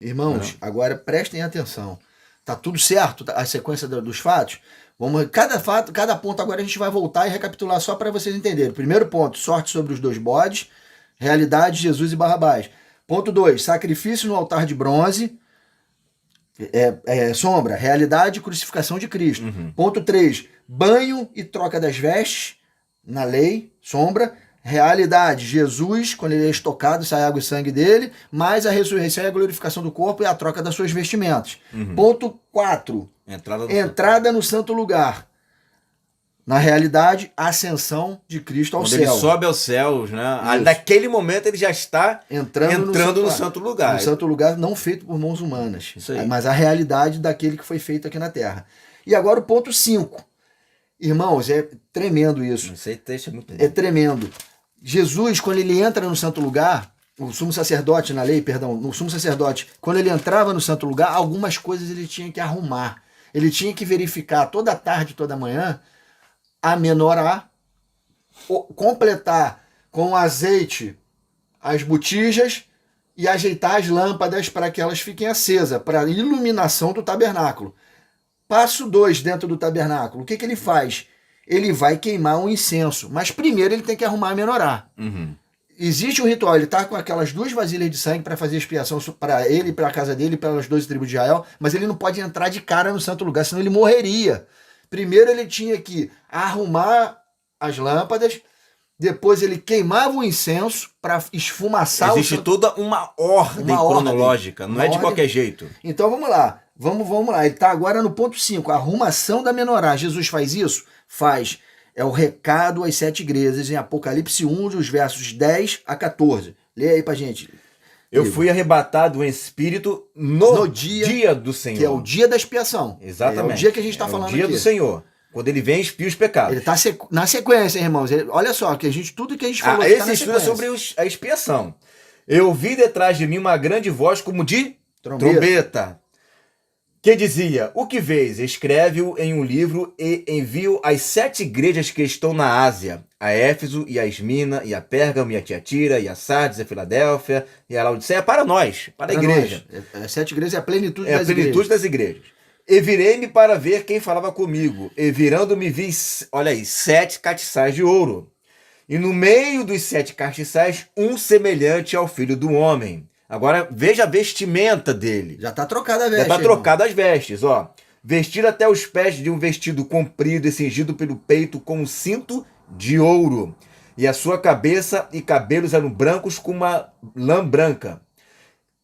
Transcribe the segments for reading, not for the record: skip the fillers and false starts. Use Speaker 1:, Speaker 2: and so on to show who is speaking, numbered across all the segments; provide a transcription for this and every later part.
Speaker 1: Irmãos, agora prestem atenção. Tá tudo certo? A sequência dos fatos? Vamos, cada fato, cada ponto agora a gente vai voltar e recapitular só para vocês entenderem. Primeiro ponto, sorte sobre os dois bodes. Realidade, Jesus e Barrabás. Ponto 2, sacrifício no altar de bronze. Sombra, realidade, crucificação de Cristo. Ponto 3, banho e troca das vestes. Na lei, sombra. Realidade, Jesus, quando ele é estocado, sai água e sangue dele, mais a ressurreição e a glorificação do corpo e a troca das suas vestimentas. Ponto 4, entrada no santo lugar. Na realidade, a ascensão de Cristo ao
Speaker 2: quando
Speaker 1: céu.
Speaker 2: Ele sobe aos céus, né? Naquele momento ele já está entrando no santo lugar.
Speaker 1: No santo lugar não feito por mãos humanas.
Speaker 2: Isso aí.
Speaker 1: Mas a realidade daquele que foi feito aqui na terra. E agora o ponto 5. Irmãos, é tremendo isso.
Speaker 2: Esse texto é muito
Speaker 1: É tremendo. Jesus, quando ele entra no santo lugar, o sumo sacerdote na lei, perdão, no sumo sacerdote, quando ele entrava no santo lugar, algumas coisas ele tinha que arrumar. Ele tinha que verificar toda tarde, toda manhã, a menorá, completar com azeite as botijas e ajeitar as lâmpadas para que elas fiquem acesas, para a iluminação do tabernáculo. Passo 2 dentro do tabernáculo. O que ele faz? Ele vai queimar um incenso. Mas primeiro ele tem que arrumar a menorá. Existe um ritual. Ele está com aquelas 2 vasilhas de sangue para fazer expiação para ele, para a casa dele, pelas 12 tribos de Israel. Mas ele não pode entrar de cara no santo lugar, senão ele morreria. Primeiro ele tinha que arrumar as lâmpadas. Depois ele queimava o incenso para esfumaçar
Speaker 2: Existe
Speaker 1: o santo...
Speaker 2: toda uma ordem cronológica. Não é de qualquer jeito.
Speaker 1: Então vamos lá. Vamos lá. Ele está agora no ponto 5. Arrumação da menorá. Jesus faz isso? Faz. É o recado às 7 igrejas em Apocalipse 1, dos versos 10 a 14. Lê aí pra gente.
Speaker 2: Eu fui arrebatado em espírito no dia do Senhor.
Speaker 1: Que é o dia da expiação.
Speaker 2: Exatamente.
Speaker 1: É o dia que a gente está falando aqui.
Speaker 2: O dia do Senhor. Quando ele vem e expia os pecados.
Speaker 1: Ele está na sequência, irmãos. Olha só, tudo que a gente falou aqui
Speaker 2: esse estudo é sobre a expiação. Eu ouvi detrás de mim uma grande voz como de trombeta, que dizia: o que vês? Escreve-o em um livro e envio às 7 igrejas que estão na Ásia, a Éfeso, e a Esmina, e a Pérgamo, e a Tiatira, e a Sardes, e a Filadélfia, e a Laodiceia, para nós, para a igreja.
Speaker 1: As 7 igrejas é a plenitude
Speaker 2: das igrejas. É a plenitude das igrejas. E virei-me para ver quem falava comigo. E virando-me vi, olha aí, 7 castiçais de ouro. E no meio dos 7 castiçais, um semelhante ao Filho do Homem. Agora, veja a vestimenta dele.
Speaker 1: Já está trocada a veste.
Speaker 2: Já está trocada as vestes, ó. Vestido até os pés de um vestido comprido e cingido pelo peito com um cinto de ouro. E a sua cabeça e cabelos eram brancos como uma lã branca,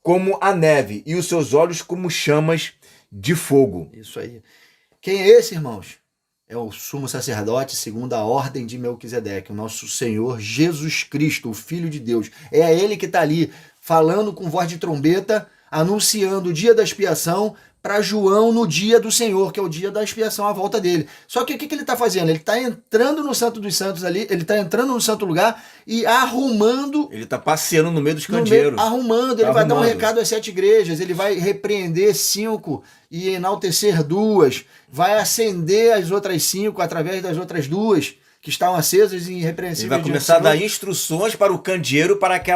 Speaker 2: como a neve, e os seus olhos como chamas de fogo.
Speaker 1: Isso aí. Quem é esse, irmãos? É o sumo sacerdote segundo a ordem de Melquisedeque, o nosso Senhor Jesus Cristo, o Filho de Deus. É a ele que está ali, falando com voz de trombeta, anunciando o dia da expiação para João no dia do Senhor, que é o dia da expiação, à volta dele. Só que o que ele está fazendo? Ele está entrando no Santo dos Santos ali, ele está entrando no santo lugar e arrumando...
Speaker 2: Ele está passeando no meio dos candeeiros.
Speaker 1: Ele vai dar um recado às 7 igrejas, ele vai repreender 5 e enaltecer 2, vai acender as outras 5 através das outras 2, que estão acesas e irrepreensíveis.
Speaker 2: Ele vai começar a dar instruções para o candeeiro para que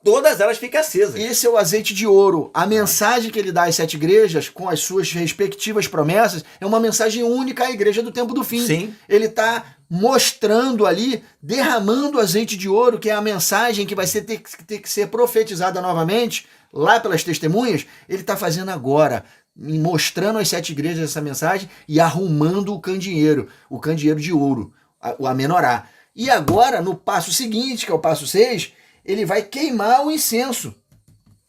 Speaker 2: todas elas fiquem acesas.
Speaker 1: Esse é o azeite de ouro. A mensagem que ele dá às 7 igrejas, com as suas respectivas promessas, é uma mensagem única à igreja do tempo do fim.
Speaker 2: Sim.
Speaker 1: Ele está mostrando ali, derramando azeite de ouro, que é a mensagem que vai ter que ser profetizada novamente, lá pelas testemunhas. Ele está fazendo agora, mostrando às 7 igrejas essa mensagem e arrumando o candeeiro de ouro, a menorá. E agora, no passo seguinte, que é o passo 6, ele vai queimar o incenso.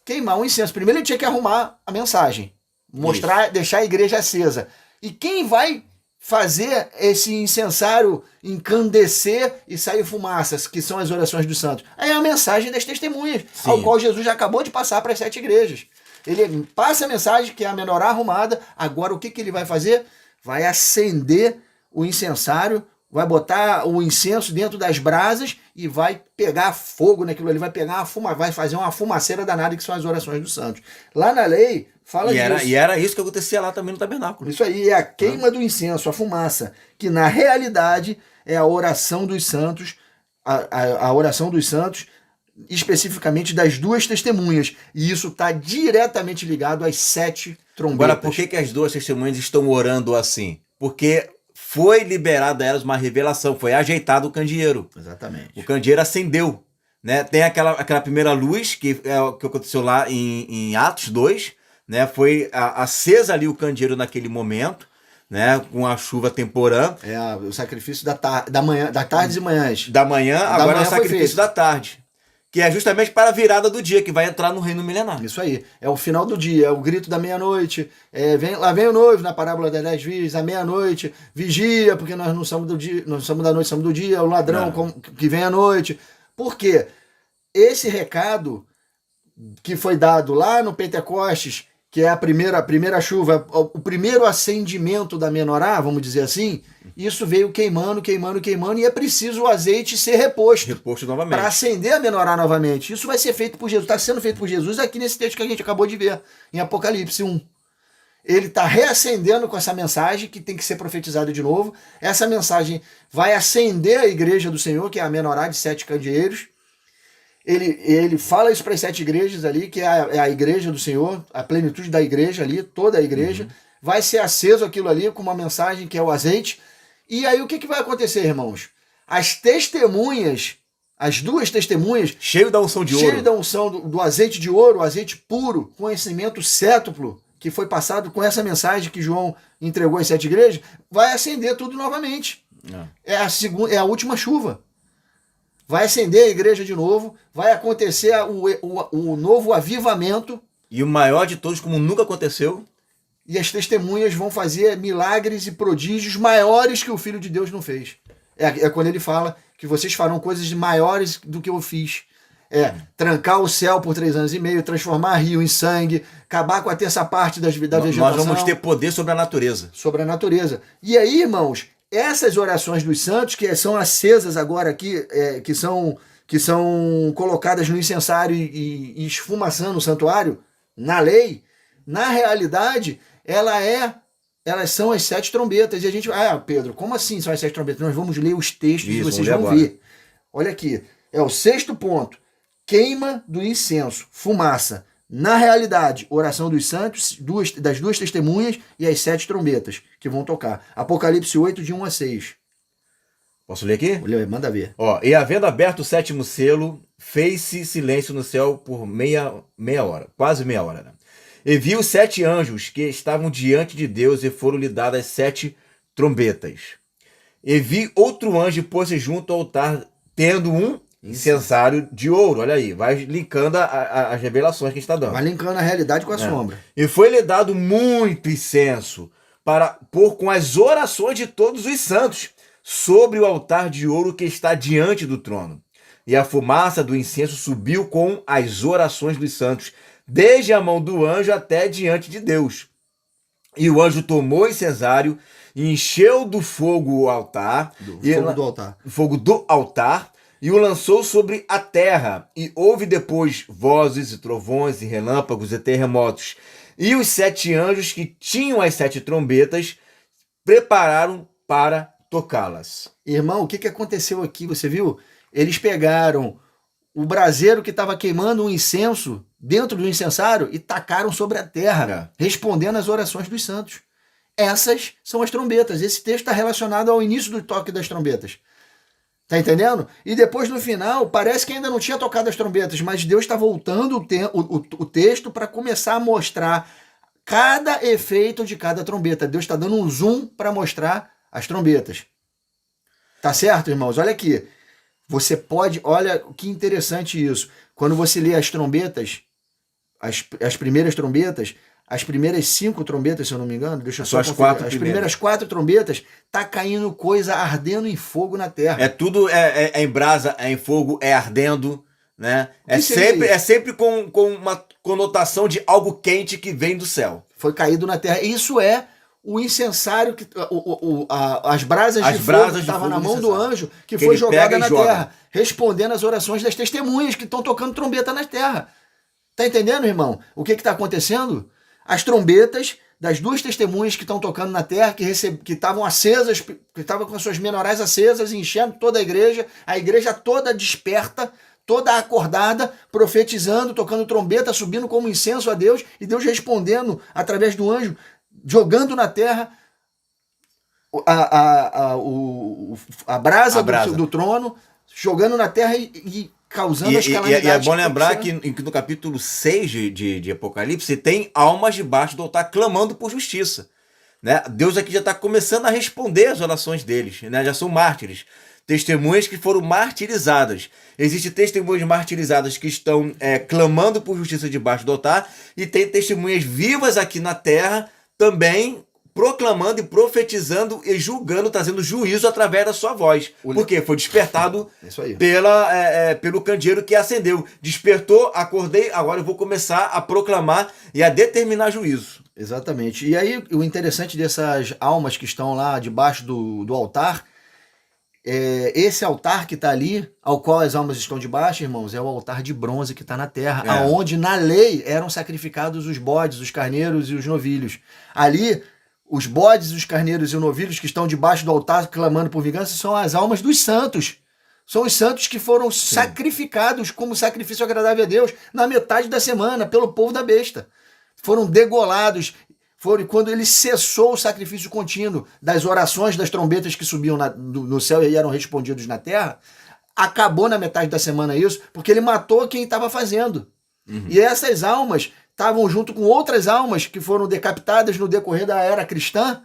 Speaker 1: Primeiro ele tinha que arrumar a mensagem, mostrar, deixar a igreja acesa. E quem vai fazer esse incensário encandecer e sair fumaças, que são as orações dos santos? É a mensagem das testemunhas,
Speaker 2: Sim.
Speaker 1: Ao qual Jesus já acabou de passar para as 7 igrejas. Ele passa a mensagem, que é a menorá arrumada. Agora o que ele vai fazer? Vai acender o incensário, vai botar o incenso dentro das brasas e vai pegar fogo naquilo ali, vai fazer uma fumaceira danada, que são as orações dos santos. Lá na lei, fala disso.
Speaker 2: E era isso que acontecia lá também no tabernáculo.
Speaker 1: Isso aí é a queima do incenso, a fumaça, que na realidade é a oração dos santos, a oração dos santos especificamente das duas testemunhas. E isso está diretamente ligado às 7 trombetas.
Speaker 2: Agora, por que as duas testemunhas estão orando assim? Porque foi liberada a elas uma revelação, foi ajeitado o candeeiro.
Speaker 1: Exatamente.
Speaker 2: O candeeiro acendeu, né? Tem aquela primeira luz que é o que aconteceu lá em Atos 2, né? Foi acesa ali o candeeiro naquele momento, né? Com a chuva temporã.
Speaker 1: O sacrifício da manhã, da tarde e manhãs.
Speaker 2: Da manhã, agora é o sacrifício da tarde. Que é justamente para a virada do dia, que vai entrar no reino milenar.
Speaker 1: Isso aí. É o final do dia, é o grito da meia-noite. Lá vem o noivo, na parábola das 10 virgens, à meia-noite, vigia, porque nós não somos do dia, nós somos da noite, somos do dia, o ladrão que vem à noite. Por quê? Esse recado que foi dado lá no Pentecostes, que é a primeira chuva, o primeiro acendimento da menorá, vamos dizer assim, isso veio queimando, e é preciso o azeite ser reposto
Speaker 2: novamente.
Speaker 1: Para acender a menorá novamente. Isso vai ser feito por Jesus, está sendo feito por Jesus aqui nesse texto que a gente acabou de ver, em Apocalipse 1. Ele está reacendendo com essa mensagem que tem que ser profetizada de novo. Essa mensagem vai acender a igreja do Senhor, que é a menorá de 7 candeeiros. Ele fala isso para as 7 igrejas ali, que é a igreja do Senhor, a plenitude da igreja ali, toda a igreja. Vai ser aceso aquilo ali com uma mensagem que é o azeite. E aí o que vai acontecer, irmãos? As testemunhas, as duas testemunhas,
Speaker 2: cheio da unção de ouro,
Speaker 1: cheio da unção do azeite de ouro, azeite puro, conhecimento cétuplo, que foi passado com essa mensagem que João entregou às 7 igrejas, vai acender tudo novamente. É a última chuva. Vai acender a igreja de novo, vai acontecer o novo avivamento.
Speaker 2: E o maior de todos, como nunca aconteceu.
Speaker 1: E as testemunhas vão fazer milagres e prodígios maiores que o Filho de Deus não fez. É quando ele fala que vocês farão coisas maiores do que eu fiz. Trancar o céu por 3 anos e meio, transformar rio em sangue, acabar com a terça parte da vegetação.
Speaker 2: Nós vamos ter poder sobre a natureza.
Speaker 1: Sobre a natureza. E aí, irmãos, essas orações dos santos, que são acesas agora aqui, que são colocadas no incensário e esfumaçando o santuário, na lei, na realidade, elas são as 7 trombetas. E a gente Pedro, como assim são as 7 trombetas? Nós vamos ler os textos e vocês vão ver. Olha aqui, é o 6º ponto. Queima do incenso, fumaça. Na realidade, oração dos santos, das duas testemunhas e as 7 trombetas que vão tocar. Apocalipse 8, de 1 a 6.
Speaker 2: Posso ler aqui?
Speaker 1: Manda ver.
Speaker 2: E havendo aberto o 7º selo, fez-se silêncio no céu por meia hora, quase meia hora, né? E viu 7 anjos que estavam diante de Deus e foram-lhe dadas 7 trombetas. E vi outro anjo pôr-se junto ao altar, tendo um incensário de ouro. Olha aí, vai linkando as revelações que a gente está dando.
Speaker 1: Vai linkando a realidade com a sombra.
Speaker 2: E foi-lhe dado muito incenso para pôr com as orações de todos os santos sobre o altar de ouro que está diante do trono. E a fumaça do incenso subiu com as orações dos santos, desde a mão do anjo até diante de Deus. E o anjo tomou o incensário e encheu do fogo o altar. Fogo do altar. E o lançou sobre a terra. E houve depois vozes e trovões e relâmpagos e terremotos. E os 7 anjos que tinham as 7 trombetas prepararam para tocá-las.
Speaker 1: Irmão, o que aconteceu aqui? Você viu? Eles pegaram o braseiro que estava queimando um incenso dentro do incensário e tacaram sobre a terra, respondendo às orações dos santos. Essas são as trombetas. Esse texto está relacionado ao início do toque das trombetas. Tá entendendo? E depois, no final, parece que ainda não tinha tocado as trombetas, mas Deus está voltando o texto para começar a mostrar cada efeito de cada trombeta. Deus está dando um zoom para mostrar as trombetas. Tá certo, irmãos? Olha aqui. Você pode... Olha que interessante isso. Quando você lê as trombetas, as primeiras trombetas, as primeiras 5 trombetas, se eu não me engano, deixa eu só conferir. As primeiras 4 trombetas, tá caindo coisa ardendo em fogo na terra.
Speaker 2: É tudo em brasa, é em fogo, é ardendo, né? É sempre com uma conotação de algo quente que vem do céu.
Speaker 1: Foi caído na terra. Isso é o incensário, as brasas de fogo que estavam na mão do anjo, que foi jogada na terra, respondendo às orações das testemunhas que estão tocando trombeta na terra. Tá entendendo, irmão? O que está acontecendo? As trombetas das 2 testemunhas que estão tocando na terra, que estavam acesas, que estavam com as suas menorais acesas, enchendo toda a igreja toda desperta, toda acordada, profetizando, tocando trombeta, subindo como incenso a Deus, e Deus respondendo através do anjo, jogando na terra a brasa, do trono, jogando na terra e causando as calamidades.
Speaker 2: E é bom lembrar que no capítulo 6 de Apocalipse tem almas debaixo do altar clamando por justiça. Né? Deus aqui já está começando a responder as orações deles, né? Já são mártires, testemunhas que foram martirizadas. Existem testemunhas martirizadas que estão clamando por justiça debaixo do altar, e tem testemunhas vivas aqui na terra também proclamando e profetizando e julgando, trazendo juízo através da sua voz. Porque foi despertado pelo candeeiro que acendeu. Despertou, acordei, agora eu vou começar a proclamar e a determinar juízo.
Speaker 1: Exatamente. E aí o interessante dessas almas que estão lá debaixo do altar, esse altar que está ali, ao qual as almas estão debaixo, irmãos, é o altar de bronze que está na terra, aonde na lei eram sacrificados os bodes, os carneiros e os novilhos. Ali, os bodes, os carneiros e os novilhos que estão debaixo do altar clamando por vingança são as almas dos santos. São os santos que foram sacrificados como sacrifício agradável a Deus na metade da semana pelo povo da besta. Foram degolados. Quando ele cessou o sacrifício contínuo das orações das trombetas que subiam no céu e eram respondidos na terra, acabou na metade da semana isso, porque ele matou quem estava fazendo. E essas almas estavam junto com outras almas que foram decapitadas no decorrer da era cristã,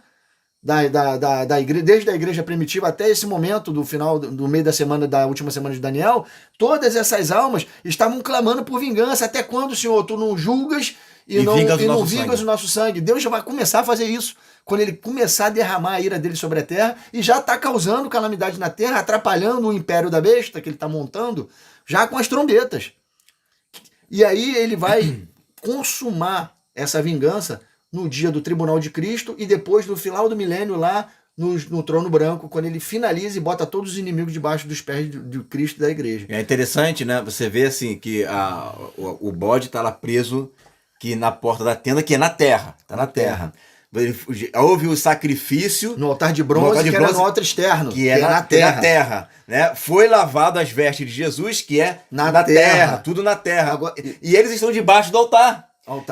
Speaker 1: desde a igreja primitiva até esse momento do final, do meio da semana, da última semana de Daniel. Todas essas almas estavam clamando por vingança. Até quando, Senhor, tu não julgas e não vingas o nosso sangue? Deus já vai começar a fazer isso quando ele começar a derramar a ira dele sobre a terra, e já está causando calamidade na terra, atrapalhando o império da besta que ele está montando, já com as trombetas. E aí ele vai consumar essa vingança no dia do tribunal de Cristo, e depois no final do milênio lá no trono branco, quando ele finaliza e bota todos os inimigos debaixo dos pés de Cristo e da igreja.
Speaker 2: É interessante, né? Você vê assim que o bode está lá preso que na porta da tenda, que é na terra. Está na terra. Houve o sacrifício
Speaker 1: no altar de bronze, que era no altar externo,
Speaker 2: que é na terra, né? Foi lavado as vestes de Jesus, que é na terra, tudo na terra.
Speaker 1: Agora,
Speaker 2: e eles estão debaixo do altar.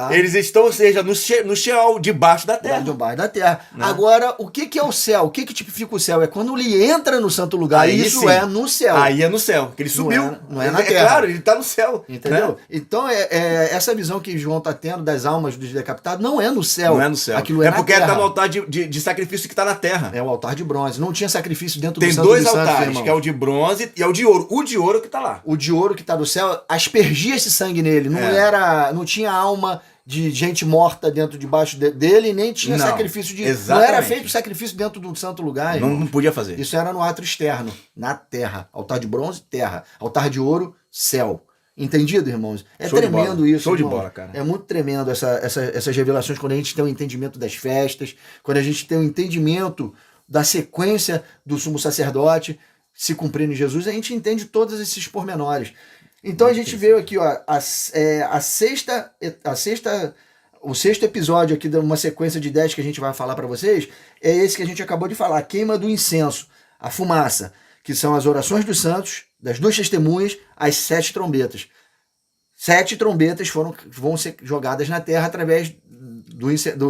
Speaker 2: Eles estão, ou seja, no Sheol, debaixo da terra.
Speaker 1: Debaixo da terra. Né? Agora, o que é o céu? O que tipifica o céu? É quando ele entra no santo lugar. Aí, isso sim, é no céu.
Speaker 2: Aí é no céu, que ele subiu.
Speaker 1: Não é na terra.
Speaker 2: Claro, ele está no céu.
Speaker 1: Entendeu?
Speaker 2: Né?
Speaker 1: Então, essa visão que João está tendo das almas dos decapitados não é no céu.
Speaker 2: Não é no céu.
Speaker 1: Aquilo é
Speaker 2: porque está no altar de sacrifício que está na terra.
Speaker 1: É o altar de bronze. Não tinha sacrifício dentro
Speaker 2: do
Speaker 1: santo.
Speaker 2: Tem dois altares, que é o de bronze e é o de ouro. O de ouro que está lá.
Speaker 1: O de ouro que está no céu, aspergia esse sangue nele. Não tinha alma de gente morta debaixo dele, nem tinha sacrifício não era feito sacrifício dentro do santo lugar.
Speaker 2: Não podia fazer.
Speaker 1: Isso era no átrio externo, na terra. Altar de bronze, terra. Altar de ouro, céu. Entendido, irmãos? É tremendo isso.
Speaker 2: Show de bola, cara.
Speaker 1: É muito tremendo essas revelações, quando a gente tem um entendimento das festas, quando a gente tem um entendimento da sequência do sumo sacerdote se cumprindo em Jesus, a gente entende todos esses pormenores. Então a gente veio aqui, ó, o sexto episódio aqui de uma sequência de 10 que a gente vai falar para vocês, é esse que a gente acabou de falar, a queima do incenso, a fumaça, que são as orações dos santos, das duas testemunhas, as 7 trombetas. 7 trombetas vão ser jogadas na terra através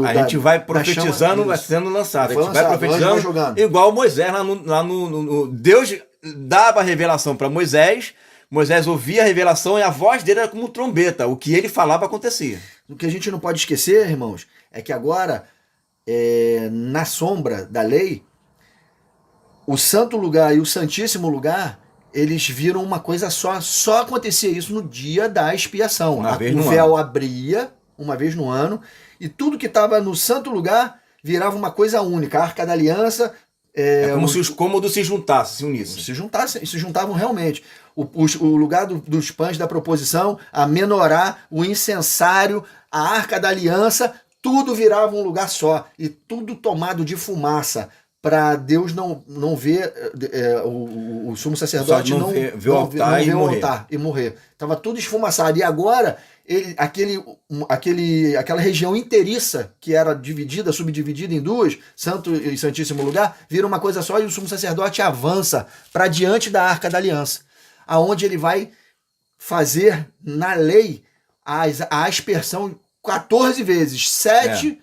Speaker 2: a gente vai profetizando, vai sendo lançado. A gente vai profetizando, igual Moisés lá no Deus dava a revelação para Moisés. Moisés ouvia a revelação e a voz dele era como trombeta. O que ele falava acontecia.
Speaker 1: O que a gente não pode esquecer, irmãos, é que agora, na sombra da lei, o santo lugar e o santíssimo lugar, eles viram uma coisa só. Só acontecia isso no dia da expiação. O véu abria uma vez no ano, e tudo que estava no santo lugar virava uma coisa única. A Arca da Aliança...
Speaker 2: É como se os cômodos se juntassem, se unissem.
Speaker 1: Se juntavam realmente. O lugar dos pães da proposição, a menorá, o incensário, a Arca da Aliança, tudo virava um lugar só. E tudo tomado de fumaça, para Deus não ver, o sumo sacerdote não ver o altar e morrer. Estava tudo esfumaçado. E agora, aquela região inteiriça, que era subdividida em duas, santo e santíssimo lugar, vira uma coisa só, e o sumo sacerdote avança para diante da Arca da Aliança, aonde ele vai fazer na lei a aspersão 14 vezes. 7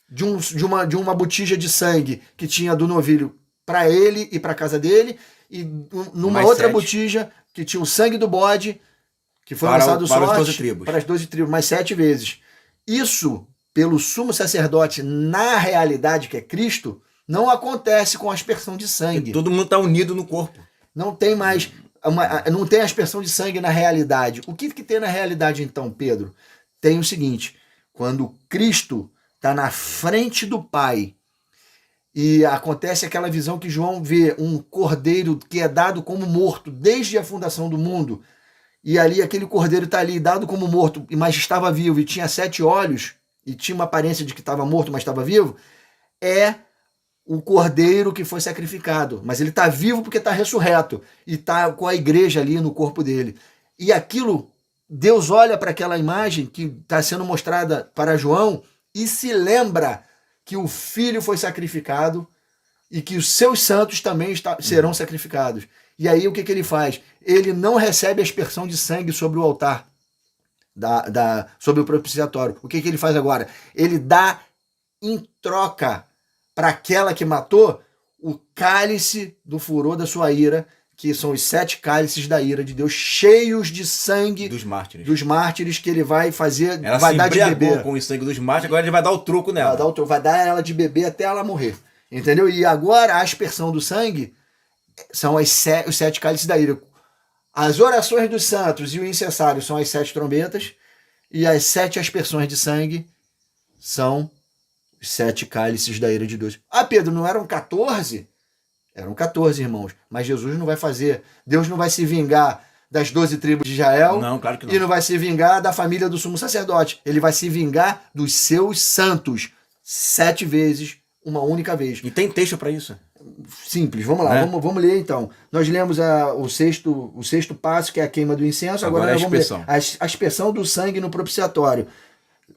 Speaker 1: de uma botija de sangue que tinha do novilho para ele e para a casa dele, e numa
Speaker 2: Mais
Speaker 1: outra
Speaker 2: 7.
Speaker 1: botija que tinha o sangue do bode, que foi
Speaker 2: Para
Speaker 1: lançado
Speaker 2: para as
Speaker 1: sorte
Speaker 2: 12 tribos.
Speaker 1: para as 12 tribos, mais 7 vezes. Isso, pelo sumo sacerdote, na realidade que é Cristo, não acontece com a aspersão de sangue.
Speaker 2: Todo mundo está unido no corpo.
Speaker 1: Não tem mais, não tem aspersão de sangue na realidade. O que tem na realidade então, Pedro? Tem o seguinte: quando Cristo está na frente do Pai e acontece aquela visão que João vê, um cordeiro que é dado como morto desde a fundação do mundo, e ali aquele cordeiro está ali dado como morto, mas estava vivo e tinha 7 olhos e tinha uma aparência de que estava morto, mas estava vivo, é o cordeiro que foi sacrificado, mas ele está vivo porque está ressurreto e está com a igreja ali no corpo dele. E aquilo, Deus olha para aquela imagem que está sendo mostrada para João e se lembra que o Filho foi sacrificado e que os seus santos também serão sacrificados. E aí o que ele faz? Ele não recebe a aspersão de sangue sobre o altar, sobre o propiciatório. O que ele faz agora? Ele dá em troca para aquela que matou o cálice do furor da sua ira, que são os 7 cálices da ira de Deus, cheios de sangue
Speaker 2: Dos mártires.
Speaker 1: dos mártires, que ele vai fazer,
Speaker 2: Ela
Speaker 1: vai
Speaker 2: se
Speaker 1: dar de
Speaker 2: embriagou
Speaker 1: beber.
Speaker 2: com o sangue dos mártires, agora ele vai dar o troco nela.
Speaker 1: Vai dar ela de beber até ela morrer. Entendeu? E agora a aspersão do sangue são os 7 cálices da ira. As orações dos santos e o incensário são as 7 trombetas, e as 7 aspersões de sangue são os 7 cálices da ira de Deus. Ah, Pedro, não eram 14? Eram 14, irmãos. Mas Jesus não vai fazer. Deus não vai se vingar das 12 tribos de Israel.
Speaker 2: Não, claro que não.
Speaker 1: E não vai se vingar da família do sumo sacerdote. Ele vai se vingar dos seus santos 7 vezes, uma única vez.
Speaker 2: E tem texto para isso.
Speaker 1: Simples, vamos lá, vamos ler então. Nós lemos o sexto passo, que é a queima do incenso. Agora nós vamos ler a aspersão do sangue no propiciatório.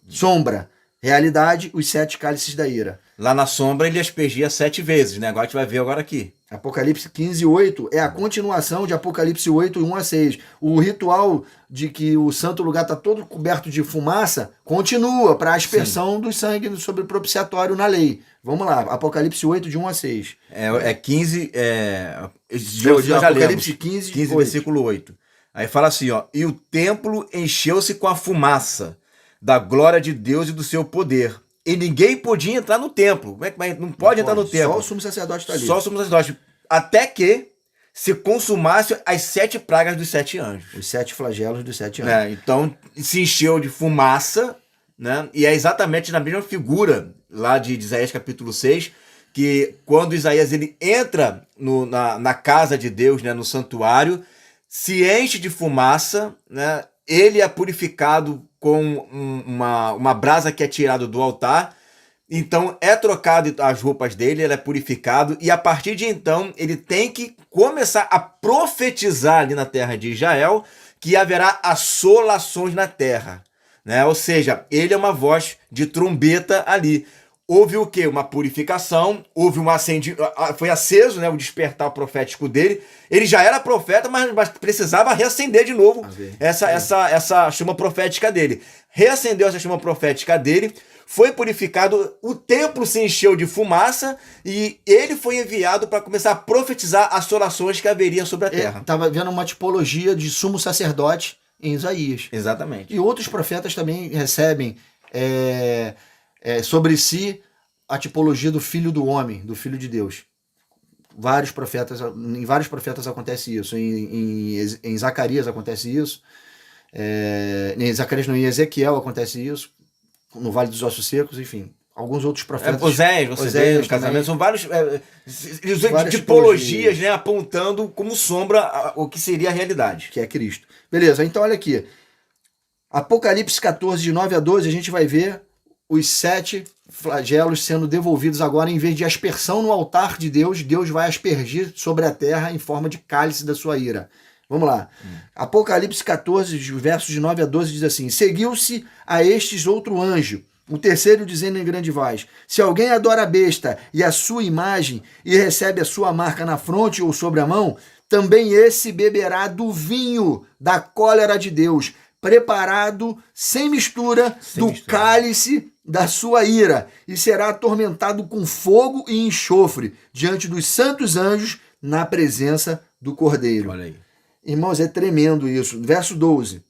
Speaker 1: Sombra, realidade, os 7 cálices da ira.
Speaker 2: Lá na sombra ele aspergia 7 vezes, né? Agora a gente vai ver agora aqui.
Speaker 1: Apocalipse 15, 8 é a continuação de Apocalipse 8, 1 a 6. O ritual de que o santo lugar está todo coberto de fumaça continua para a aspersão do sangue sobre o propiciatório na lei. Vamos lá, Apocalipse 8, de 1 a 6.
Speaker 2: É 15...
Speaker 1: Apocalipse 15,
Speaker 2: 15 versículo 8. Aí fala assim, ó: e o templo encheu-se com a fumaça da glória de Deus e do seu poder. E ninguém podia entrar no templo. Como é que não pode entrar no templo?
Speaker 1: Só o sumo sacerdote está ali.
Speaker 2: Só o sumo sacerdote. Até que se consumasse as 7 pragas dos 7 anjos.
Speaker 1: Os 7 flagelos dos 7 anjos.
Speaker 2: Então se encheu de fumaça, né? E é exatamente na mesma figura lá de Isaías capítulo 6, que quando Isaías ele entra na casa de Deus, né, no santuário, se enche de fumaça, né? Ele é purificado com uma brasa que é tirada do altar, então é trocado as roupas dele, ele é purificado, e a partir de então ele tem que começar a profetizar ali na terra de Israel que haverá assolações na terra, né? Ou seja, ele é uma voz de trombeta ali. Houve o quê? Uma purificação, houve foi aceso, né, o despertar profético dele. Ele já era profeta, mas precisava reacender de novo essa chama profética dele. Reacendeu essa chama profética dele, foi purificado, o templo se encheu de fumaça e ele foi enviado para começar a profetizar assolações que haveriam sobre a terra.
Speaker 1: Estava vendo uma tipologia de sumo sacerdote em Isaías.
Speaker 2: Exatamente.
Speaker 1: E outros profetas também recebem sobre si a tipologia do Filho do Homem, do Filho de Deus. Em vários profetas acontece isso. Em Zacarias acontece isso. Em Zacarias não, em Ezequiel acontece isso. No Vale dos Ossos Secos, enfim. Alguns outros profetas.
Speaker 2: Oséias, no casamento, são várias tipologias, né, apontando como sombra o que seria a realidade.
Speaker 1: Que é Cristo. Beleza, então olha aqui. Apocalipse 14, de 9 a 12, a gente vai ver os 7 flagelos sendo devolvidos agora. Em vez de aspersão no altar de Deus, Deus vai aspergir sobre a terra em forma de cálice da sua ira. Vamos lá. Apocalipse 14, versos de 9 a 12, diz assim: seguiu-se a estes outro anjo, o terceiro, dizendo em grande voz: se alguém adora a besta e a sua imagem e recebe a sua marca na fronte ou sobre a mão, também esse beberá do vinho da cólera de Deus, preparado sem mistura do cálice da sua ira, e será atormentado com fogo e enxofre diante dos santos anjos na presença do Cordeiro.
Speaker 2: Olha aí.
Speaker 1: Irmãos, é tremendo isso. Verso 12.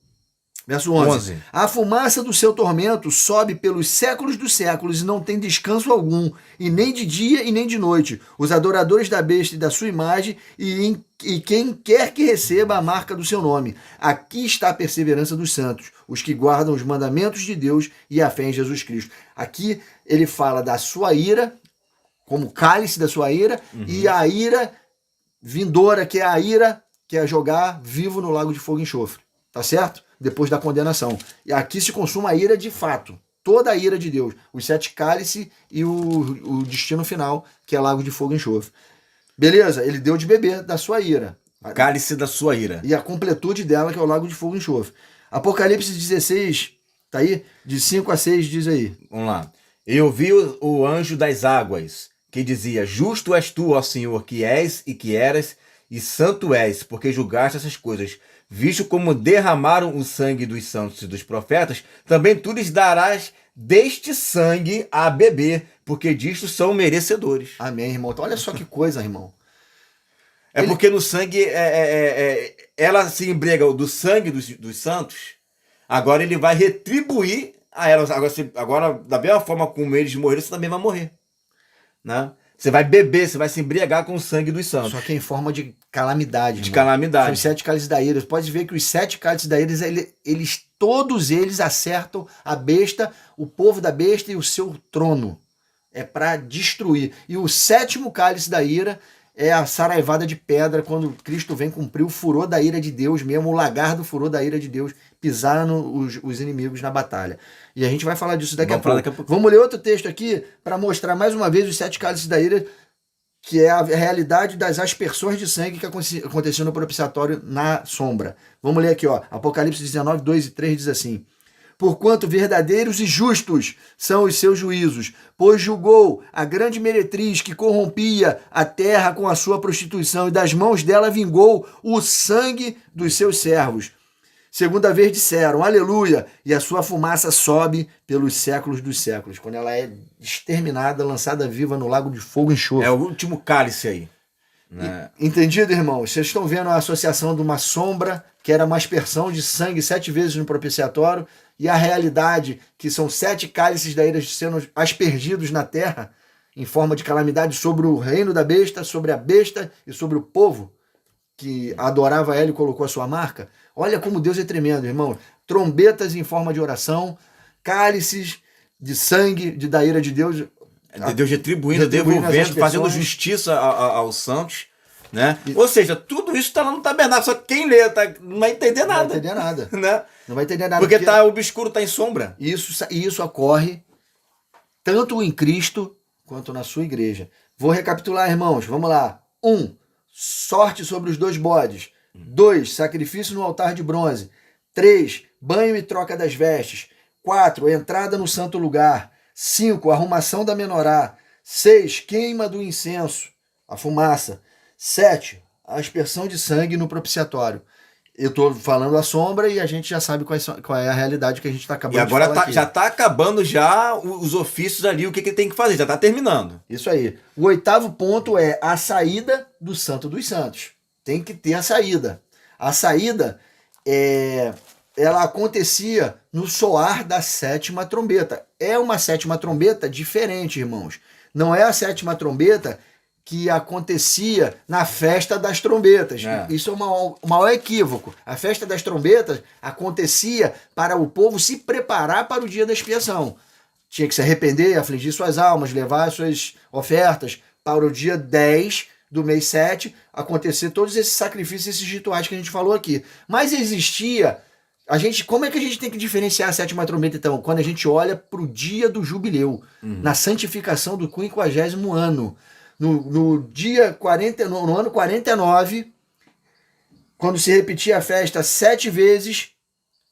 Speaker 1: Verso 11. A fumaça do seu tormento sobe pelos séculos dos séculos e não tem descanso algum, e nem de dia e nem de noite. Os adoradores da besta e da sua imagem e quem quer que receba a marca do seu nome. Aqui está a perseverança dos santos, os que guardam os mandamentos de Deus e a fé em Jesus Cristo. Aqui ele fala da sua ira, como cálice da sua ira, e a ira vindoura, que é a ira que é jogar vivo no lago de fogo e enxofre. Tá certo? Depois da condenação. E aqui se consuma a ira de fato. Toda a ira de Deus. Os 7 cálices e o destino final, que é lago de fogo e enxofre. Beleza? Ele deu de beber da sua ira.
Speaker 2: Cálice da sua ira.
Speaker 1: E a completude dela, que é o lago de fogo e enxofre. Apocalipse 16, tá aí? De 5 a 6 diz aí.
Speaker 2: Vamos lá. Eu vi o anjo das águas, que dizia: Justo és tu, ó Senhor, que és e que eras, e santo és, porque julgaste essas coisas. Visto como derramaram o sangue dos santos e dos profetas, também tu lhes darás deste sangue a beber, porque disto são merecedores.
Speaker 1: Amém, irmão. Então, olha só que coisa, irmão.
Speaker 2: Porque no sangue, ela se embriaga do sangue dos santos, agora ele vai retribuir a elas. Agora, da mesma forma como eles morreram, você também vai morrer. Né? Você vai beber, você vai se embriagar com o sangue dos santos.
Speaker 1: Só que em forma de calamidade.
Speaker 2: De calamidade.
Speaker 1: Os 7 cálices da ira. Você pode ver que os 7 cálices da ira, todos eles acertam a besta, o povo da besta e o seu trono. É para destruir. E o 7º cálice da ira é a saraivada de pedra, quando Cristo vem cumprir o furor da ira de Deus mesmo, o lagar do furor da ira de Deus, pisar os inimigos na batalha. E a gente vai falar disso daqui a pouco. Vamos ler outro texto aqui para mostrar mais uma vez os 7 cálices da ira, que é a realidade das aspersões de sangue que aconteceu no propiciatório na sombra. Vamos ler aqui, ó. Apocalipse 19, 2 e 3 diz assim: Porquanto verdadeiros e justos são os seus juízos, pois julgou a grande meretriz que corrompia a terra com a sua prostituição, e das mãos dela vingou o sangue dos seus servos. Segunda vez disseram, aleluia, e a sua fumaça sobe pelos séculos dos séculos. Quando ela é exterminada, lançada viva no lago de fogo e enxofre.
Speaker 2: É o último cálice aí. Né?
Speaker 1: Entendido, irmãos? Vocês estão vendo a associação de uma sombra, que era uma aspersão de sangue 7 vezes no propiciatório, e a realidade, que são 7 cálices da ira sendo aspergidos na terra, em forma de calamidade sobre o reino da besta, sobre a besta e sobre o povo que adorava ela e colocou a sua marca. Olha como Deus é tremendo, irmão. Trombetas em forma de oração, cálices de sangue da ira de Deus.
Speaker 2: Deus retribuindo, devolvendo, fazendo justiça aos santos. Né? Ou seja, tudo isso está lá no tabernáculo, só que quem lê não vai entender nada.
Speaker 1: Não vai entender nada.
Speaker 2: Né?
Speaker 1: Não vai entender nada.
Speaker 2: Porque está obscuro, está em sombra.
Speaker 1: Isso ocorre tanto em Cristo quanto na sua igreja. Vou recapitular, irmãos. Vamos lá. 1. Sorte sobre os 2 bodes. 2. Sacrifício no altar de bronze. 3. Banho e troca das vestes. 4. Entrada no santo lugar. 5. Arrumação da menorá. 6. Queima do incenso, a fumaça. 7. A aspersão de sangue no propiciatório. Eu estou falando a sombra e a gente já sabe qual é a realidade que a gente está acabando de falar. E agora
Speaker 2: já está acabando já os ofícios ali, o que tem que fazer, já está terminando.
Speaker 1: Isso aí. O 8º ponto é a saída do Santo dos Santos. Tem que ter a saída. A saída, ela acontecia no soar da 7ª trombeta. É uma 7ª trombeta diferente, irmãos. Não é a 7ª trombeta que acontecia na festa das trombetas. Isso é um maior equívoco. A festa das trombetas acontecia para o povo se preparar para o dia da expiação. Tinha que se arrepender, afligir suas almas, levar suas ofertas para o dia 10 do mês 7, acontecer todos esses sacrifícios, esses rituais que a gente falou aqui. Mas existia... como é que a gente tem que diferenciar a 7ª trombeta, então? Quando a gente olha para o dia do jubileu, na santificação do 50º ano. No ano 49, quando se repetia a festa 7 vezes,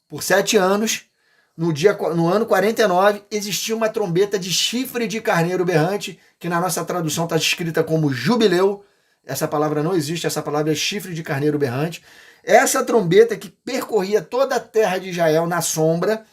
Speaker 1: por 7 anos, no ano 49, existia uma trombeta de chifre de carneiro berrante, que na nossa tradução está escrita como jubileu, essa palavra não existe, essa palavra é chifre de carneiro berrante. Essa trombeta que percorria toda a terra de Israel na sombra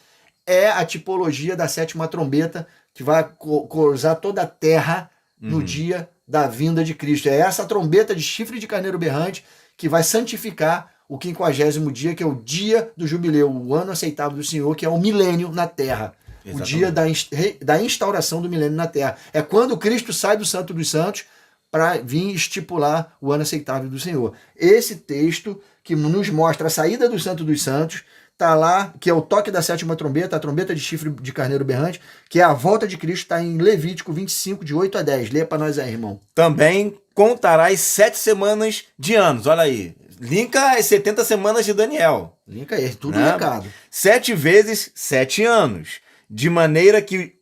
Speaker 1: é a tipologia da sétima trombeta que vai cruzar toda a terra no dia da vinda de Cristo. É essa trombeta de chifre de carneiro berrante que vai santificar o 50º dia, que é o dia do jubileu, o ano aceitável do Senhor, que é o milênio na terra. Exatamente. O dia da instauração do milênio na terra. É quando Cristo sai do Santo dos Santos para vir estipular o ano aceitável do Senhor. Esse texto que nos mostra a saída do Santo dos Santos, está lá, que é o toque da sétima trombeta, a trombeta de chifre de carneiro berrante, que é a volta de Cristo, está em Levítico 25, de 8 a 10. Lê para nós aí, irmão.
Speaker 2: Também contarás 7 semanas de anos, olha aí. Linka as 70 semanas de Daniel.
Speaker 1: Linka aí, tudo linkado.
Speaker 2: 7 vezes 7 anos, de maneira que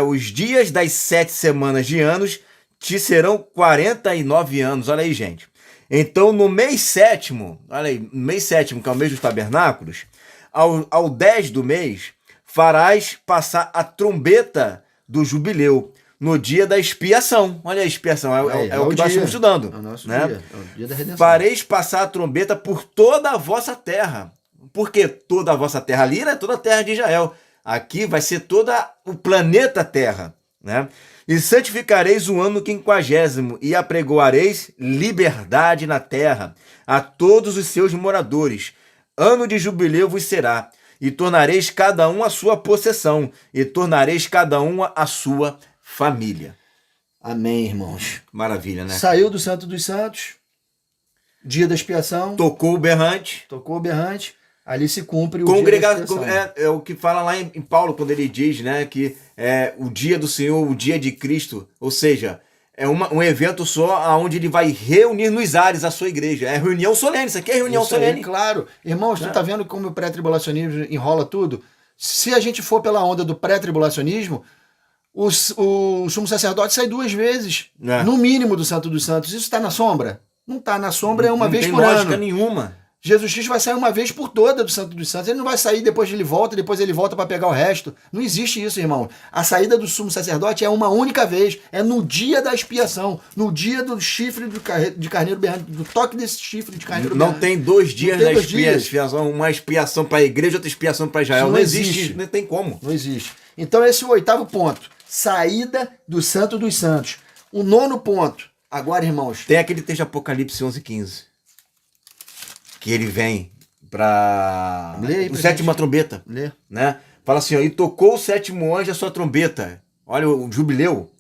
Speaker 2: os dias das 7 semanas de anos te serão 49 anos, olha aí, gente. Então, no mês 7º, olha aí, no mês 7º, que é o mês dos tabernáculos, ao 10 do mês, farás passar a trombeta do jubileu, no dia da expiação. Olha a expiação, é o que nós estamos estudando.
Speaker 1: É o nosso
Speaker 2: né?
Speaker 1: dia, é o dia da redenção.
Speaker 2: Fareis passar a trombeta por toda a vossa terra. Por que toda a vossa terra? Ali é toda a terra de Israel. Aqui vai ser todo o planeta Terra, né? E santificareis o ano 50º, e apregoareis liberdade na terra a todos os seus moradores. Ano de jubileu vos será, e tornareis cada um a sua possessão, e tornareis cada um a sua família.
Speaker 1: Amém, irmãos.
Speaker 2: Maravilha, né?
Speaker 1: Saiu do Santo dos Santos, dia da expiação.
Speaker 2: Tocou o berrante.
Speaker 1: Ali se cumpre o
Speaker 2: dia da
Speaker 1: expiação.
Speaker 2: É o que fala lá em Paulo, quando ele diz, né, que é o dia do Senhor, o dia de Cristo, ou seja, é um evento só onde ele vai reunir nos ares a sua igreja. É reunião solene, isso aqui é reunião solene.
Speaker 1: Claro. Irmãos, tu tá vendo como o pré-tribulacionismo enrola tudo? Se a gente for pela onda do pré-tribulacionismo, o sumo sacerdote sai 2 vezes, no mínimo, do Santo dos Santos. Isso está na sombra? Não está na sombra, é uma vez por ano. Não tem lógica
Speaker 2: nenhuma.
Speaker 1: Jesus Cristo vai sair uma vez por toda do Santo dos Santos. Ele não vai sair depois ele volta para pegar o resto. Não existe isso, irmão. A saída do sumo sacerdote é uma única vez. É no dia da expiação. No dia do chifre de carneiro berrante, do toque desse chifre de carneiro berrante.
Speaker 2: Não tem 2 dias da expiação. Uma expiação para a igreja, outra expiação para Israel. Não existe. Não tem como.
Speaker 1: Não existe. Então esse é o 8º ponto. Saída do Santo dos Santos. O 9º ponto. Agora, irmãos.
Speaker 2: Tem aquele texto de Apocalipse 11:15. Que ele vem para o 7ª trombeta.
Speaker 1: Lê.
Speaker 2: Né? Fala assim, ó, e tocou o 7º anjo a sua trombeta. Olha o jubileu.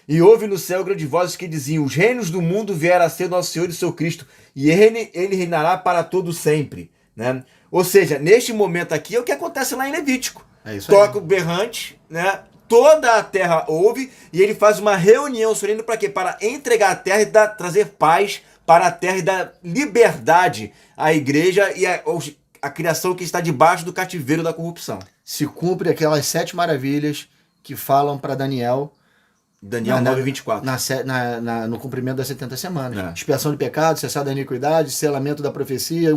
Speaker 2: E houve no céu grandes vozes que diziam, os reinos do mundo vieram a ser nosso Senhor e seu Cristo, e ele reinará para todo sempre. Né? Ou seja, neste momento aqui é o que acontece lá em Levítico.
Speaker 1: É isso
Speaker 2: Toca o berrante, né? Toda a terra ouve, e ele faz uma reunião solene para quê? Para entregar a terra e trazer paz para a terra e dar liberdade à igreja e a criação que está debaixo do cativeiro da corrupção.
Speaker 1: Se cumpre aquelas 7 maravilhas que falam para Daniel
Speaker 2: 9:24.
Speaker 1: No cumprimento das 70 semanas. Expiação de pecado, cessar da iniquidade, selamento da profecia,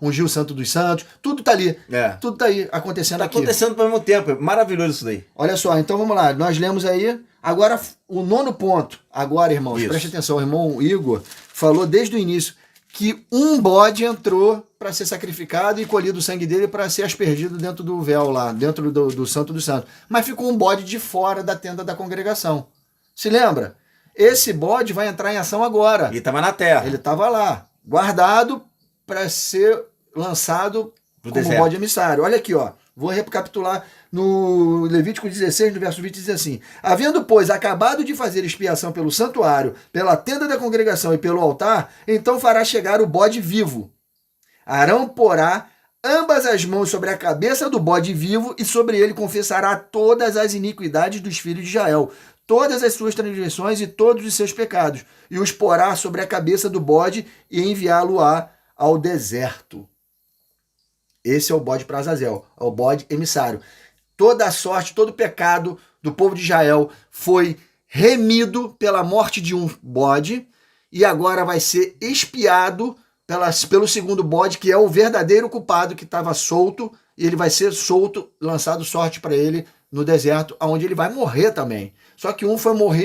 Speaker 1: ungir o santo dos santos. Tudo está ali. Tudo está aí acontecendo aqui.
Speaker 2: Está acontecendo ao mesmo tempo. É maravilhoso isso daí.
Speaker 1: Olha só, então vamos lá. Nós lemos aí. Agora, o 9º ponto. Agora, irmãos, preste atenção. O irmão Igor falou desde o início que um bode entrou para ser sacrificado e colhido o sangue dele para ser aspergido dentro do véu lá, dentro do Santo dos Santos. Mas ficou um bode de fora da tenda da congregação. Se lembra? Esse bode vai entrar em ação agora.
Speaker 2: Ele estava na terra.
Speaker 1: Ele estava lá, guardado para ser lançado como bode emissário. Olha aqui, ó. Vou recapitular no Levítico 16, no verso 20, diz assim: havendo, pois, acabado de fazer expiação pelo santuário, pela tenda da congregação e pelo altar, então fará chegar o bode vivo. Arão porá ambas as mãos sobre a cabeça do bode vivo e sobre ele confessará todas as iniquidades dos filhos de Israel, todas as suas transgressões e todos os seus pecados, e os porá sobre a cabeça do bode e enviá-lo-á ao deserto. Esse é o bode para Azazel, é o bode emissário. Toda a sorte, todo o pecado do povo de Israel foi remido pela morte de um bode e agora vai ser expiado pelo segundo bode, que é o verdadeiro culpado que estava solto, e ele vai ser solto, lançado sorte para ele no deserto, onde ele vai morrer também. Só que um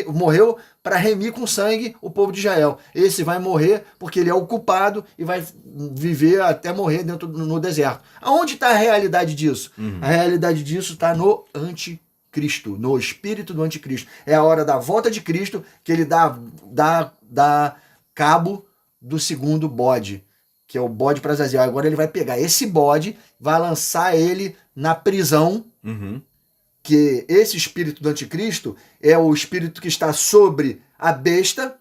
Speaker 1: morreu para remir com sangue o povo de Israel. Esse vai morrer porque ele é o culpado e vai viver até morrer no deserto. Aonde está a realidade disso? A realidade disso está no anticristo, no espírito do anticristo. É a hora da volta de Cristo que ele dá cabo do segundo bode, que é o bode para Azazel. Agora ele vai pegar esse bode, vai lançar ele na prisão, que esse espírito do anticristo é o espírito que está sobre a besta,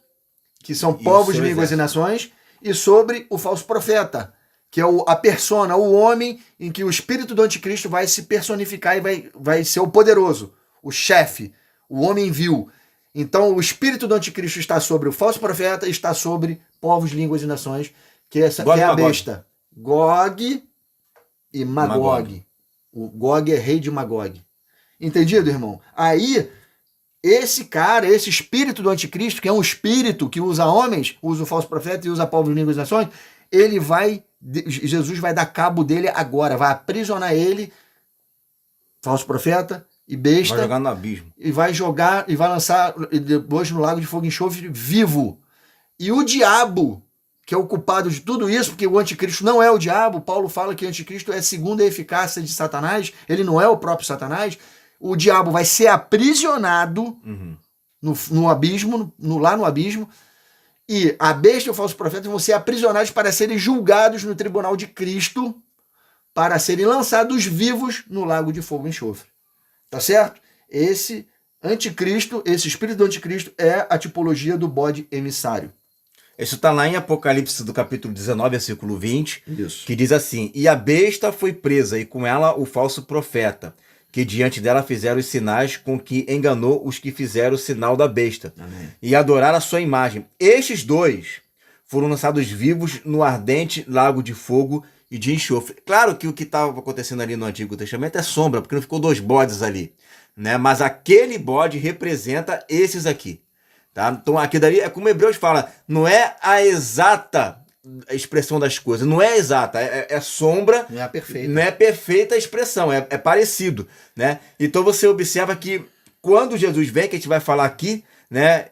Speaker 1: que são povos, línguas e nações, e sobre o falso profeta, que é a persona, o homem em que o espírito do anticristo vai se personificar e vai ser o poderoso, o chefe, o homem vil. Então o espírito do anticristo está sobre o falso profeta e está sobre povos, línguas e nações, que é a besta. Gog e Magog. O Gog é rei de Magog. Entendido, irmão? Aí, esse cara, esse espírito do anticristo, que é um espírito que usa homens, usa o falso profeta e usa povos, línguas e nações, Jesus vai dar cabo dele agora, vai aprisionar ele, falso profeta e besta.
Speaker 2: Vai jogar no abismo.
Speaker 1: E vai lançar depois no lago de fogo e enxofre vivo. E o diabo, que é o culpado de tudo isso, porque o anticristo não é o diabo, Paulo fala que o anticristo é segundo a eficácia de Satanás, ele não é o próprio Satanás, o diabo vai ser aprisionado no abismo, lá no abismo, e a besta e o falso profeta vão ser aprisionados para serem julgados no tribunal de Cristo, para serem lançados vivos no lago de fogo e enxofre. Tá certo? Esse anticristo, esse espírito do anticristo é a tipologia do bode emissário.
Speaker 2: Isso está lá em Apocalipse do capítulo 19, versículo 20,
Speaker 1: Isso.
Speaker 2: que diz assim: E a besta foi presa, e com ela o falso profeta, que diante dela fizeram os sinais com que enganou os que fizeram o sinal da besta.
Speaker 1: Amém.
Speaker 2: E adoraram a sua imagem. Estes dois foram lançados vivos no ardente lago de fogo e de enxofre. Claro que o que estava acontecendo ali no Antigo Testamento é sombra, porque não ficou dois bodes ali, né? Mas aquele bode representa esses aqui. Tá? Então aqui dali é como Hebreus fala, não é a exata expressão das coisas, não é exata, é sombra,
Speaker 1: não é perfeita.
Speaker 2: Não é perfeita a expressão, é parecido, né? Então você observa que quando Jesus vem, que a gente vai falar aqui, né,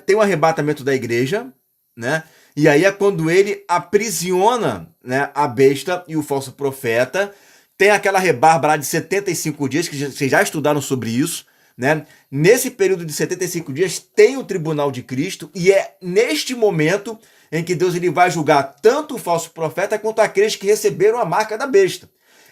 Speaker 2: tem um arrebatamento da igreja, né? E aí é quando ele aprisiona, né, a besta e o falso profeta. Tem aquela rebarba lá de 75 dias, que vocês já estudaram sobre isso, né? Nesse período de 75 dias tem o tribunal de Cristo, e é neste momento em que Deus ele vai julgar tanto o falso profeta quanto aqueles que receberam a marca da besta.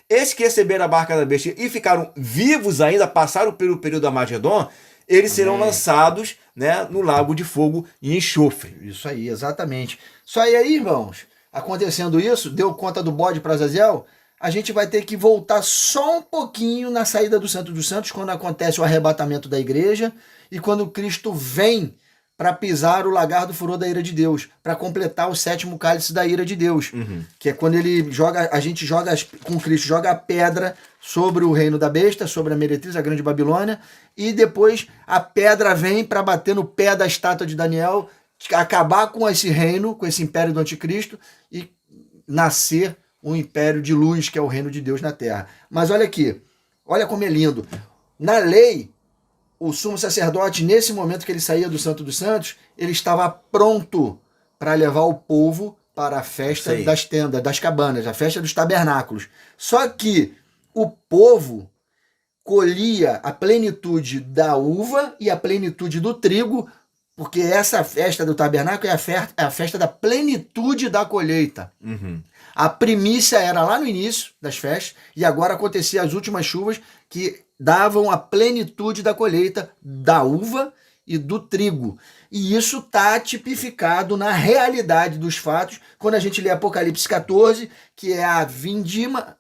Speaker 2: Esses que receberam a marca da besta e ficaram vivos ainda, passaram pelo período da Armagedon, eles serão lançados, né, no lago de fogo e enxofre.
Speaker 1: Isso aí, exatamente. Só aí, irmãos, acontecendo isso, deu conta do bode para Azazel, a gente vai ter que voltar só um pouquinho na saída do Santo dos Santos, quando acontece o arrebatamento da igreja e quando Cristo vem para pisar o lagar do furor da ira de Deus, para completar o sétimo cálice da ira de Deus, que é quando a gente joga com Cristo, joga a pedra sobre o reino da besta, sobre a meretriz, a grande Babilônia, e depois a pedra vem para bater no pé da estátua de Daniel, acabar com esse reino, com esse império do anticristo e nascer um império de luz, que é o reino de Deus na terra. Mas olha aqui, olha como é lindo. Na lei, o sumo sacerdote, nesse momento que ele saía do Santo dos Santos, ele estava pronto para levar o povo para a festa das tendas, das cabanas, a festa dos tabernáculos. Só que o povo colhia a plenitude da uva e a plenitude do trigo, porque essa festa do tabernáculo é a festa da plenitude da colheita. A primícia era lá no início das festas, e agora acontecia as últimas chuvas que davam a plenitude da colheita da uva e do trigo. E isso está tipificado na realidade dos fatos, quando a gente lê Apocalipse 14, que é a vindima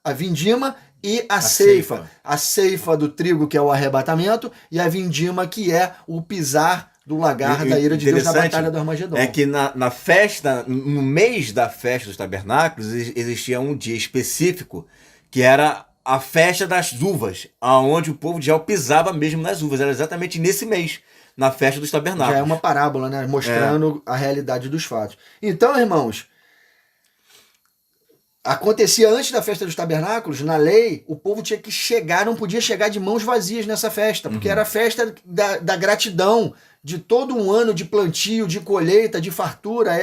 Speaker 1: e a ceifa. A ceifa do trigo, que é o arrebatamento, e a vindima, que é o pisar do lagar da ira de Deus na batalha do Armagedon.
Speaker 2: É que na festa, no mês da festa dos tabernáculos, existia um dia específico, que era a festa das uvas, aonde o povo de Israel pisava mesmo nas uvas. Era exatamente nesse mês, na festa dos tabernáculos.
Speaker 1: Já é uma parábola, né? Mostrando a realidade dos fatos. Então, irmãos, acontecia antes da festa dos tabernáculos, na lei, o povo tinha que chegar, não podia chegar de mãos vazias nessa festa, porque era a festa da gratidão, de todo um ano de plantio, de colheita, de fartura.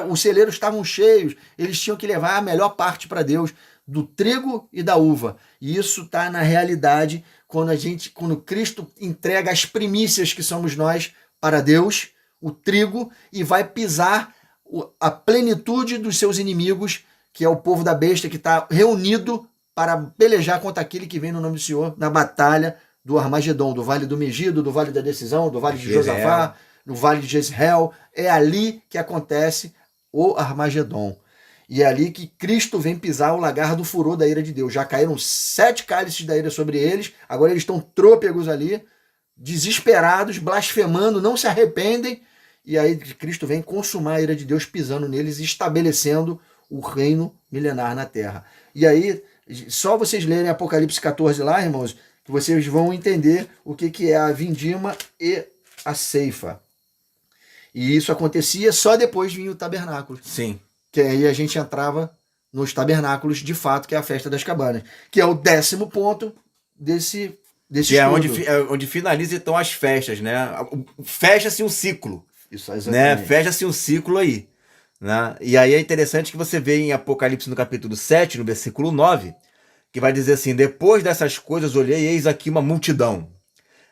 Speaker 1: Os celeiros estavam cheios, eles tinham que levar a melhor parte para Deus, do trigo e da uva. E isso está na realidade quando Cristo entrega as primícias que somos nós para Deus, o trigo, e vai pisar a plenitude dos seus inimigos, que é o povo da besta, que está reunido para pelejar contra aquele que vem no nome do Senhor na batalha do Armagedon, do Vale do Megido, do Vale da Decisão, do Vale de Josafá, no Vale de Jezreel. É ali que acontece o Armagedon. E é ali que Cristo vem pisar o lagar do furor da ira de Deus. Já caíram 7 cálices da ira sobre eles, agora eles estão trôpegos ali, desesperados, blasfemando, não se arrependem, e aí Cristo vem consumar a ira de Deus pisando neles e estabelecendo o reino milenar na terra. E aí, só vocês lerem Apocalipse 14 lá, irmãos, que vocês vão entender o que é a vindima e a ceifa. E isso acontecia só depois vinha o tabernáculo.
Speaker 2: Sim.
Speaker 1: Que aí a gente entrava nos tabernáculos, de fato, que é a festa das cabanas, que é o 10º ponto desse
Speaker 2: que
Speaker 1: estudo.
Speaker 2: É onde finaliza então as festas, né? Fecha-se um ciclo.
Speaker 1: Isso, exatamente.
Speaker 2: Né? Fecha-se um ciclo aí. Né? E aí é interessante que você vê em Apocalipse no capítulo 7, no versículo 9, que vai dizer assim: depois dessas coisas olhei, eis aqui uma multidão,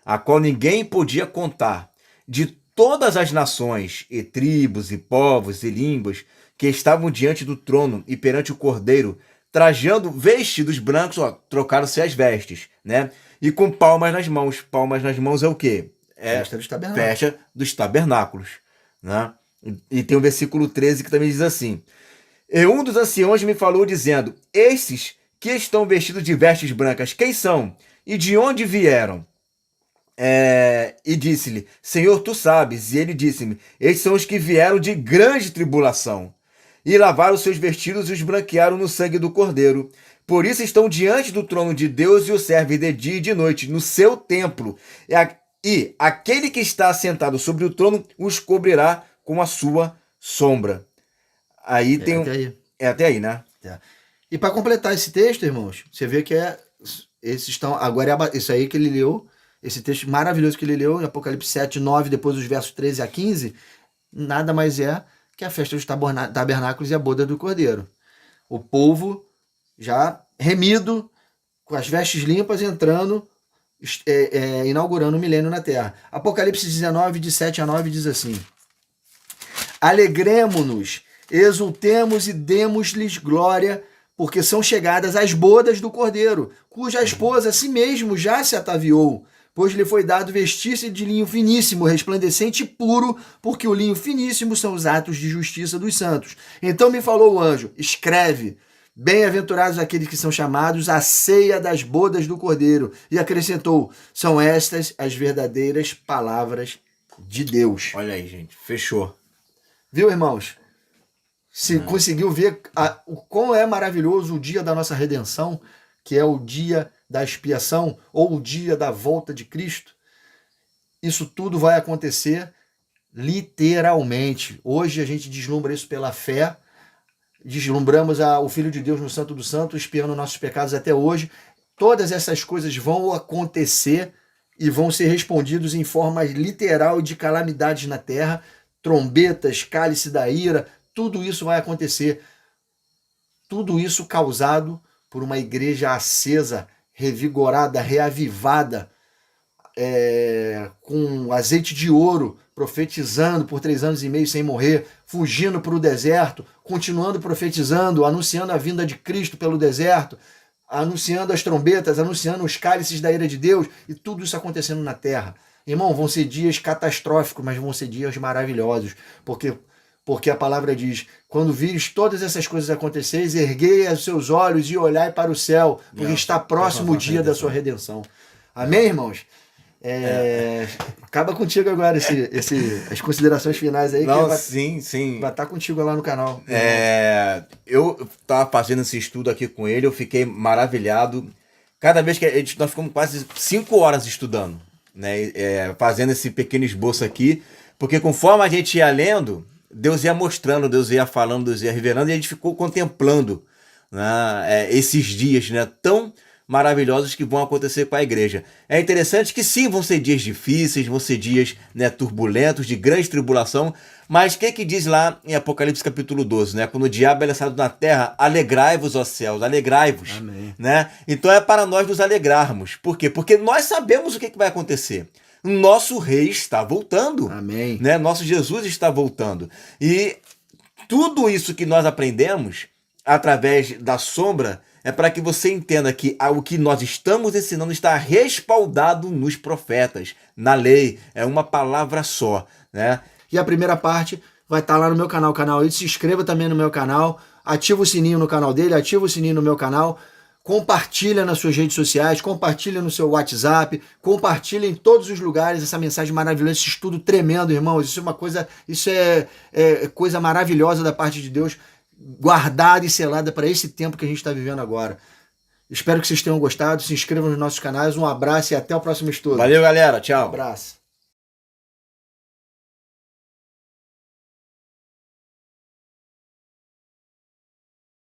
Speaker 2: a qual ninguém podia contar, de todas as nações, e tribos, e povos, e línguas, que estavam diante do trono e perante o Cordeiro, trajando vestidos brancos, ó, trocaram-se as vestes, né? E com palmas nas mãos. Palmas nas mãos é o quê? É
Speaker 1: Festa dos tabernáculos.
Speaker 2: Festa dos tabernáculos, né? E tem o versículo 13 que também diz assim: e um dos anciãos me falou dizendo: esses que estão vestidos de vestes brancas, quem são? E de onde vieram? E disse-lhe: Senhor, tu sabes. E ele disse-me: esses são os que vieram de grande tribulação, e lavaram seus vestidos e os branquearam no sangue do Cordeiro. Por isso estão diante do trono de Deus e o servem de dia e de noite, no seu templo. E aquele que está assentado sobre o trono os cobrirá com a sua sombra. Aí tem
Speaker 1: até aí.
Speaker 2: Até aí, né?
Speaker 1: E para completar esse texto, irmãos, você vê que esses estão. Agora isso aí que ele leu, esse texto maravilhoso que ele leu, em Apocalipse 7, 9, depois dos versos 13 a 15, nada mais é que a festa dos tabernáculos e a boda do Cordeiro. O povo já remido, com as vestes limpas, entrando, inaugurando o milênio na terra. Apocalipse 19, de 7 a 9, diz assim: alegremo-nos, exultemos e demos-lhes glória, porque são chegadas as bodas do Cordeiro, cuja esposa a si mesmo já se ataviou, pois lhe foi dado vestir-se de linho finíssimo, resplandecente e puro, porque o linho finíssimo são os atos de justiça dos santos. Então me falou o anjo: escreve, bem-aventurados aqueles que são chamados à ceia das bodas do Cordeiro. E acrescentou: são estas as verdadeiras palavras de Deus.
Speaker 2: Olha aí, gente, fechou.
Speaker 1: Viu, irmãos? Se conseguiu ver o quão é maravilhoso o dia da nossa redenção, que é o dia da expiação, ou o dia da volta de Cristo. Isso tudo vai acontecer literalmente. Hoje a gente deslumbra isso pela fé, deslumbramos o Filho de Deus no Santo do Santo, expiando nossos pecados até hoje. Todas essas coisas vão acontecer e vão ser respondidos em forma literal de calamidades na terra, trombetas, cálice da ira, tudo isso vai acontecer. Tudo isso causado por uma igreja acesa, revigorada, reavivada, com azeite de ouro, profetizando por 3 anos e meio sem morrer, fugindo para o deserto, continuando profetizando, anunciando a vinda de Cristo pelo deserto, anunciando as trombetas, anunciando os cálices da ira de Deus, e tudo isso acontecendo na terra. Irmão, vão ser dias catastróficos, mas vão ser dias maravilhosos, porque a palavra diz: quando vires todas essas coisas acontecerem, erguei os seus olhos e olhai para o céu, porque está próximo o dia da sua redenção. Amém, irmãos? Acaba contigo agora as considerações finais aí.
Speaker 2: Não,
Speaker 1: que
Speaker 2: sim.
Speaker 1: Vai estar contigo lá no canal.
Speaker 2: Eu estava fazendo esse estudo aqui com ele, eu fiquei maravilhado. Cada vez que nós ficamos quase 5 horas estudando, né? Fazendo esse pequeno esboço aqui, porque conforme a gente ia lendo, Deus ia mostrando, Deus ia falando, Deus ia revelando, e a gente ficou contemplando, né, esses dias, né, tão maravilhosos que vão acontecer com a igreja. É interessante que sim, vão ser dias difíceis, vão ser dias, né, turbulentos, de grande tribulação, mas o que diz lá em Apocalipse capítulo 12, né? Quando o diabo é lançado na terra, alegrai-vos, ó céus, alegrai-vos.
Speaker 1: Amém.
Speaker 2: Né? Então é para nós nos alegrarmos. Por quê? Porque nós sabemos o que vai acontecer. Nosso rei está voltando.
Speaker 1: Amém.
Speaker 2: Né? Nosso Jesus está voltando. E tudo isso que nós aprendemos através da sombra é para que você entenda que o que nós estamos ensinando está respaldado nos profetas, na lei. É uma palavra só, né?
Speaker 1: E a primeira parte vai estar lá no meu canal, se inscreva também no meu canal, ativa o sininho no canal dele, ativa o sininho no meu canal, compartilha nas suas redes sociais, compartilha no seu WhatsApp, compartilha em todos os lugares essa mensagem maravilhosa, esse estudo tremendo, irmãos. Isso é uma coisa, isso é coisa maravilhosa da parte de Deus, guardada e selada para esse tempo que a gente está vivendo agora. Espero que vocês tenham gostado, se inscrevam nos nossos canais, um abraço e até o próximo estudo.
Speaker 2: Valeu, galera, tchau.
Speaker 1: Um abraço.